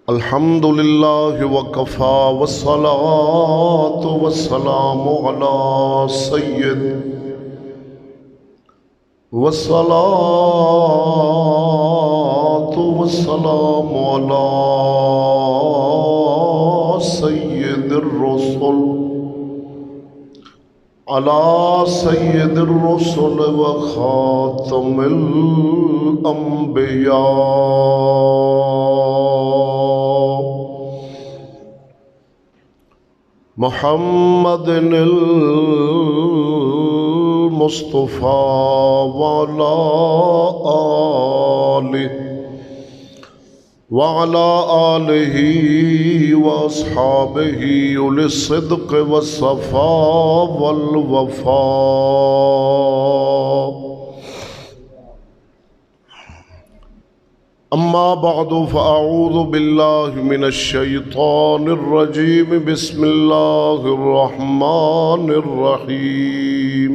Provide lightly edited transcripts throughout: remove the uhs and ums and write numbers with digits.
الحمد للہ وکفا والصلاة والسلام علی سید والصلاة والسلام علی سید الرسل علی سید الرسل وخاتم الانبیاء محمد المصطفى وعلى آله وأصحابه أولي الصدق والصفاء والوفاء. أما بعد فأعوذ بالله من الشيطان الرجيم. بسم الله الرحمن الرحيم.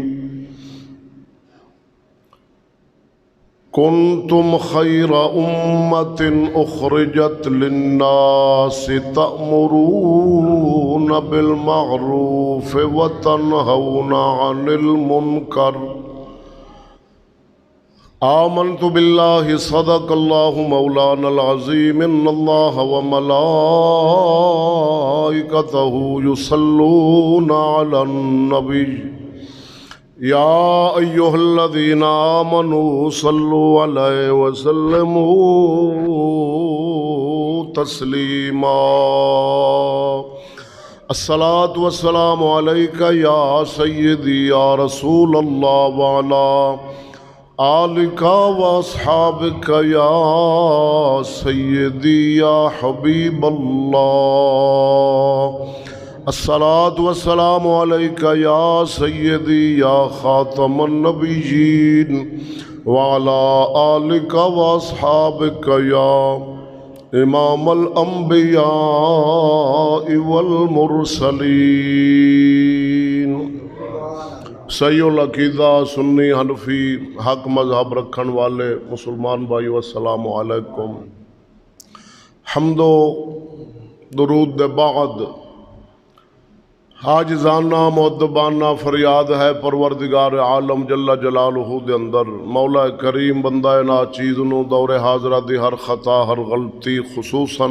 كنتم خير أمة أخرجت للناس تأمرون بالمعروف وتنهون عن المنكر. آمنت بالله صدق الله مولانا العظيم. إن الله وملائكته يصلون على النبي يا أيها الذين آمنوا صلوا عليه وسلموا تسليما. الصلاة والسلام عليك يا سيدي يا رسول الله وعلى آلك وأصحابك يا سيدي يا حبيب الله. الصلاة والسلام عليك يا سيدي يا خاتم النبيين وعلى آلك وأصحابك يا إمام الأنبياء والمرسلين. صحیح العقیدہ سنی حنفی حق مذہب رکھن والے مسلمان بھائیو السلام علیکم. حمد و درود دے بعد حاجزانہ مؤدبانہ فریاد ہے پروردگار عالم جل جلالہ دے اندر مولا کریم بندہ ناچیز نو دور حاضرہ دی ہر خطا ہر غلطی خصوصاً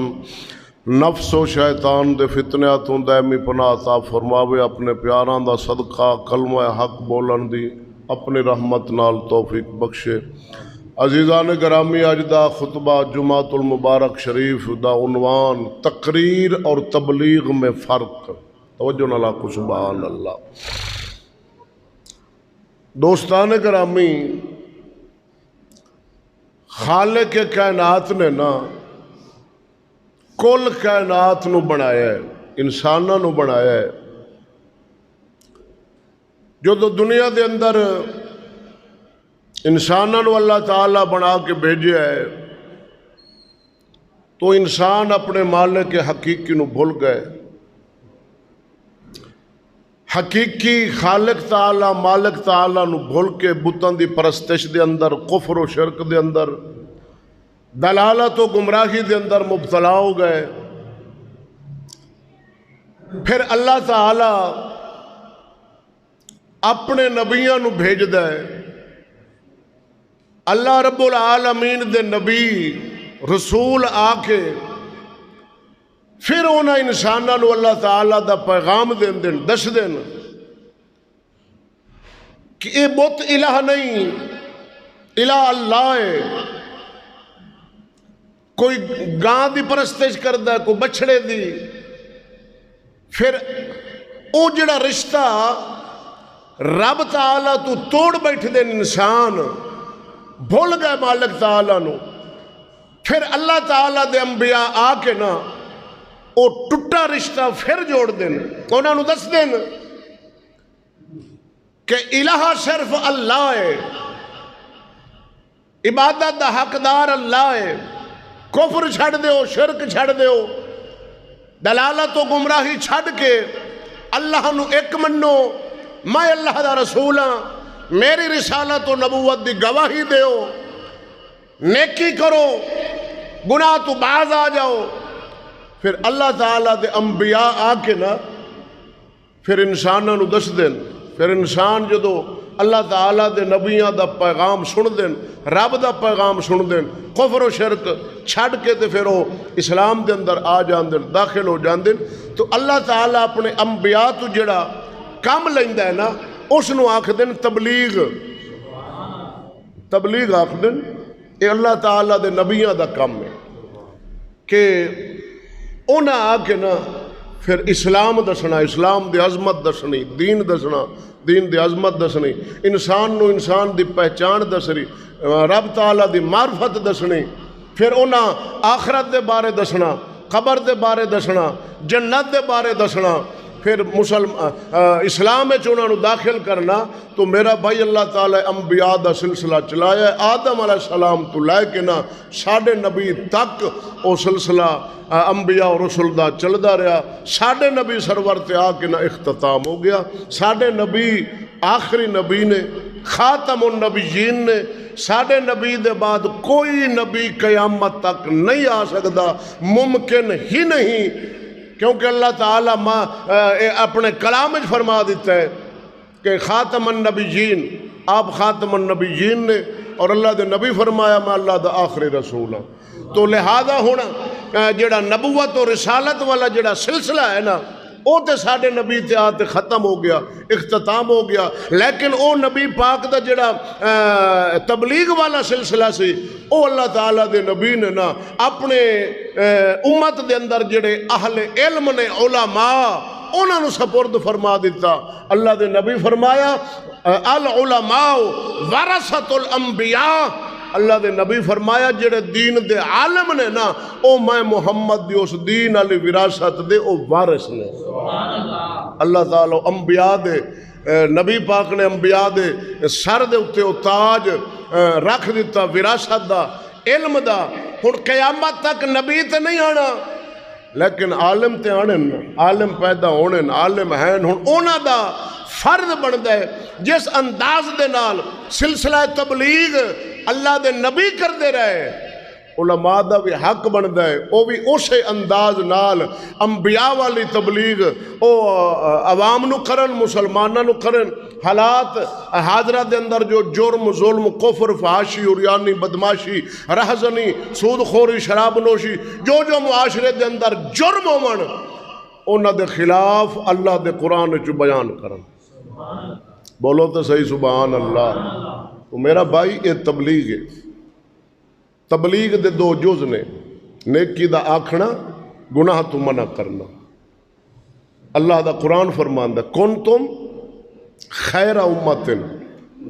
نفس و شیطان دے فتنیاتوں دائمی پناہ عطا فرماوے. اپنے پیاران دا صدقہ کلمہ حق بولن دی اپنی رحمت نال توفیق بخشے. عزیزان گرامی اج دا خطبہ جمعۃ المبارک شریف دا عنوان تقریر اور تبلیغ میں فرق. توجہ نہ لاکھو سبحان اللہ. دوستان گرامی خالق کائنات نے نا کل کائنات نو بنایا ہے، انساناں نو بنایا ہے. جو تو دنیا دے اندر انساناں نو اللہ تعالیٰ بنا کے بھیجیا ہے تو انسان اپنے مالک حقیقی نو بھول گئے. حقیقی خالق تعالیٰ مالک تعالیٰ نو بھول کے بتاں دی پرستش دے اندر کفر و شرک دے اندر دلالت و گمراہی دے اندر مبتلا ہو گئے. پھر اللہ تعالی اپنے نبیوں نو بھیج دے. اللہ رب العالمین دے نبی رسول آ کے پھر انہاں انساناں نو اللہ تعالی دا پیغام دین دس دین کہ اے بت الہ نہیں، الہ اللہ ہے. کوئی گاں دی پرستش کردا ہے، کوئی بچڑے دی. پھر او جڑا رشتہ رب تعالیٰ تو توڑ بیٹھ دے انسان بھول گئے مالک تعالیٰ نو. پھر اللہ تعالیٰ دے انبیاء آ کے نا او ٹوٹا رشتہ پھر جوڑ دین. انہاں نو دس دین کہ الہ صرف اللہ ہے، عبادت دا حقدار اللہ ہے. کفر چھڑ دیو، شرک چھڑ دیو، دلالت و گمراہی چھڑ کے اللہ نو ایک منو. میں اللہ دا رسول ہاں، میری رسالت و نبوت دی گواہی دیو. نیکی کرو، گناہ تو باز آ جاؤ، پھر اللہ تعالیٰ دے انبیاء آ کے نا پھر انسانوں نو دس دین، پھر انسان جدو اللہ تعالیٰ دے نبیاں دا پیغام سن دین، رب دا پیغام سن دین، کفر و شرک چھڑ کے تے پھر وہ اسلام دے اندر آ جان دین، داخل ہو جان دین، تو اللہ تعالیٰ اپنے انبیاء تو جڑا کام لیندا ہے نا اس نو آکھ دین تبلیغ۔ تبلیغ آکھ دین، یہ اللہ تعالیٰ دے نبیاں دا کام ہے کہ انہاں آ کے نا پھر اسلام دسنا، اسلام دی عظمت دسنی، دین دسنا، دین دی عظمت دسنی، انسان نو انسان دی پہچان دسنی، رب تعالیٰ دی معرفت دسنی، پھر انہاں آخرت دے بارے دسنا، قبر دے بارے دسنا، جنت دے بارے دسنا، پھر اسلام میں انہوں نے داخل کرنا۔ تو میرا بھائی اللہ تعالیٰ انبیاء دا سلسلہ چلایا ہے، آدم علیہ السلام تو لے کے نا ساڑھے نبی تک وہ سلسلہ انبیاء اور رسول دا چلدا رہا، ساڑھے نبی سرور تے آ کے نا اختتام ہو گیا۔ ساڑھے نبی آخری نبی نے، خاتم النبیین نے، ساڑھے نبی دے بعد کوئی نبی قیامت تک نہیں آ سکتا، ممکن ہی نہیں، کیونکہ اللہ تعالیٰ اپنے کلام میں فرما دیتا ہے کہ خاتم النبیین، آپ خاتم النبیین نے، اور اللہ دے نبی فرمایا میں اللہ دا آخری رسول ہوں۔ تو لہذا ہونا جڑا نبوت اور رسالت والا جڑا سلسلہ ہے نا وہ تے ساڑھے نبی تے آتے ختم ہو گیا، اختتام ہو گیا، لیکن او نبی پاک دا جڑا تبلیغ والا سلسلہ سی او اللہ تعالیٰ دے نبی نے نا اپنے امت دے اندر جڑے اہل علم نے، علماء، انہوں نے سپرد فرما دیتا۔ اللہ دے نبی فرمایا العلماء ورثۃ الانبیاء، اللہ دے نبی فرمایا جڑے دین دے عالم نے نا او میں محمد دی اس دین علی وراثت دے او وارث نے۔ اللہ تعالیٰ انبیاء دے نبی پاک نے انبیاء دے سر دے اتے او تاج رکھ دیتا وراثت دا، علم دا۔ ہن قیامت تک نبی تے نہیں آنا لیکن عالم تے آنے، عالم پیدا ہونے، عالم ہیں، ہن انہاں دا فرض بنتا ہے جس انداز دے نال سلسلہ تبلیغ اللہ دے نبی کر دے رہے، علماء دا بھی حق بنتا ہے وہ بھی اسے انداز نال انبیاء والی تبلیغ او عوام نو کرن، مسلمانوں نو کرن۔ حالات حاضرہ دے اندر جو جرم، ظلم، کفر، فحاشی، عریانی، بدماشی، رہزنی، سود خوری، شراب نوشی، جو معاشرے دے اندر جرم ہون انہاں دے خلاف اللہ دے قرآن چ بیان کرن۔ بولو تو صحیح سبحان اللہ۔ تو میرا بھائی یہ تبلیغ ہے۔ تبلیغ دے دو جز نے، نیکی دا آکھنا، گناہ تو منع کرنا۔ اللہ دا قرآن فرماندا کنتم خیر امت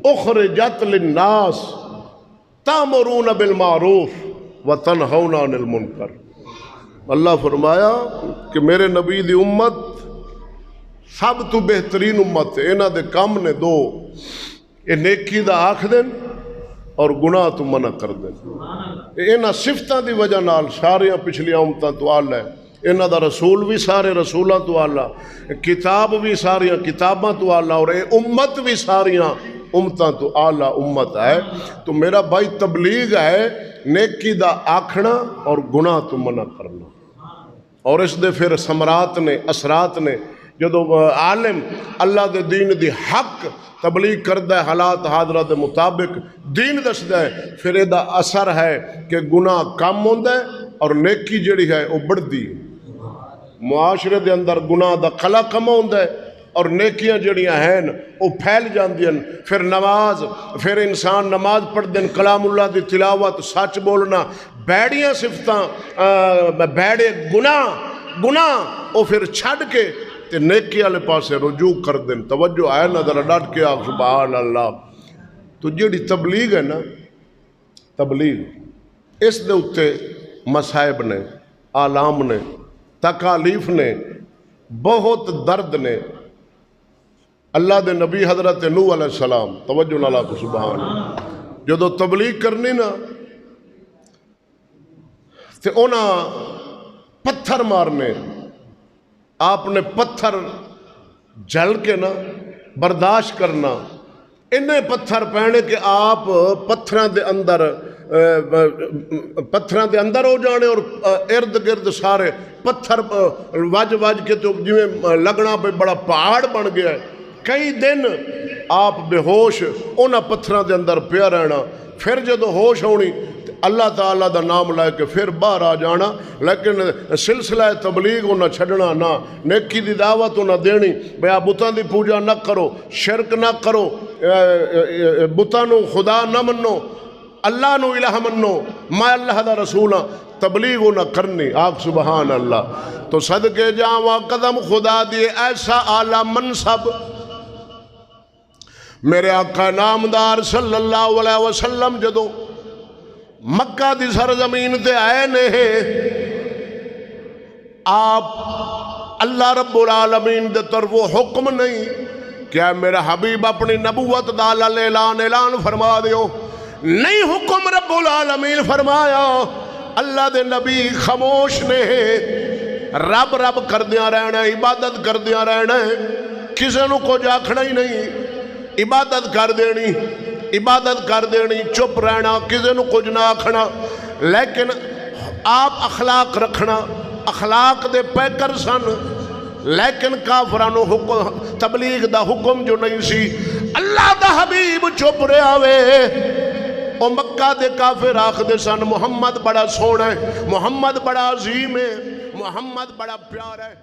اخرجت للناس تامرون بالمعروف وتنہون عن المنکر۔ اللہ فرمایا کہ میرے نبی دی امت سب تو بہترین امت ہے، انہاں دے کام نے دو، یہ نیکی دا آکھ دین اور گناہ تو منع کر دین۔ انہاں صفتاں دی وجہ نال ساریاں پچھلیاں امتاں تو آلہ ہے، انہاں دا رسول بھی سارے رسولاں تو آلہ، کتاب بھی ساریاں کتاباں تو آلہ، اور اے امت بھی ساریاں امتاں تو آلہ امت ہے۔ تو میرا بھائی تبلیغ ہے نیکی دا آکھنا اور گناہ تو منع کرنا، اور اس دے پھر ثمرات نے، اثرات نے۔ جدو عالم اللہ دے دین دی حق تبلیغ کردہ ہے، حالات حاضرہ دے مطابق دین دسدہ ہے، پھر یہ دا اثر ہے کہ گناہ کم ہوندہ ہے اور نیکی جڑی ہے وہ بڑھ دی۔ معاشرے دے اندر گناہ دا خلا کم ہوندہ ہے اور نیکیاں جڑیاں ہیں وہ پھیل جاندیاں۔ پھر نماز، پھر انسان نماز پڑھ دین، کلام اللہ دی تلاوت، سچ بولنا، بیڑیاں صفتاں، بیڑے گناہ وہ پھر چھڑ کے تے نیکی والے پاسے رجوع کر دیں۔ توجہ آئے نا ذرا ڈٹ کے آپ سبحان اللہ۔ تو جڑی تبلیغ ہے نا، تبلیغ اس دے اتے مصائب نے، آلام نے، تکالیف نے، بہت درد نے۔ اللہ دے نبی حضرت نوح علیہ السلام، توجہ نالا کو سبحان اللہ، جدو تبلیغ کرنی نا تے انہاں پتھر مارنے، آپ نے پتھر جل کے نا برداشت کرنا، انہیں پتھر پہنے کہ آپ پتھران دے اندر پتھراں دے اندر ہو جانے اور ارد گرد سارے پتھر وج وج کے تو جویں لگنا پہ بڑا پہاڑ بن گیا ہے. کئی دن آپ بے ہوش انہاں پتھراں دے اندر پیا رہنا. پھر جدو ہوش ہونی اللہ تعالیٰ دا نام لے کے پھر باہر آ جانا. لیکن سلسلہ تبلیغ انہاں چھڈنا نہ, نیکی دی دعوت انہاں دینی. بھئی بتاں دی پوجا نہ کرو, شرک نہ کرو, بتاں نو خدا نہ منو, اللہ نو الہ منو, میں اللہ دا رسول ہاں. تبلیغ نہ کرنی. آگ سبحان اللہ. تو صدقے جاواں قدم خدا دیے ایسا اعلیٰ منصب میرے آقا نامدار صلی اللہ علیہ وسلم جدو مکہ دی سرزمین تے آئے نے, آپ اللہ رب العالمین دے طرف حکم نہیں کیا میرا حبیب اپنی نبوت دا اعلان فرما دیو. نہیں حکم رب العالمین فرمایا. اللہ دے نبی خاموش نے, رب رب کر دیا رہنا, عبادت کر دیا رہنا, کسی نو کچھ آکھنا ہی نہیں, عبادت کر دینی, عبادت کر دینی, چپ رہنا, کسی نو کچھ نہ آکھنا. لیکن آپ اخلاق رکھنا, اخلاق دے پیکر سن. لیکن کافرانو حکم تبلیغ دا حکم جو نہیں سی. اللہ دا حبیب چپ رہا وے. او مکہ دے کافر آخدے سن محمد بڑا سونا ہے, محمد بڑا عظیم ہے, محمد بڑا پیار ہے.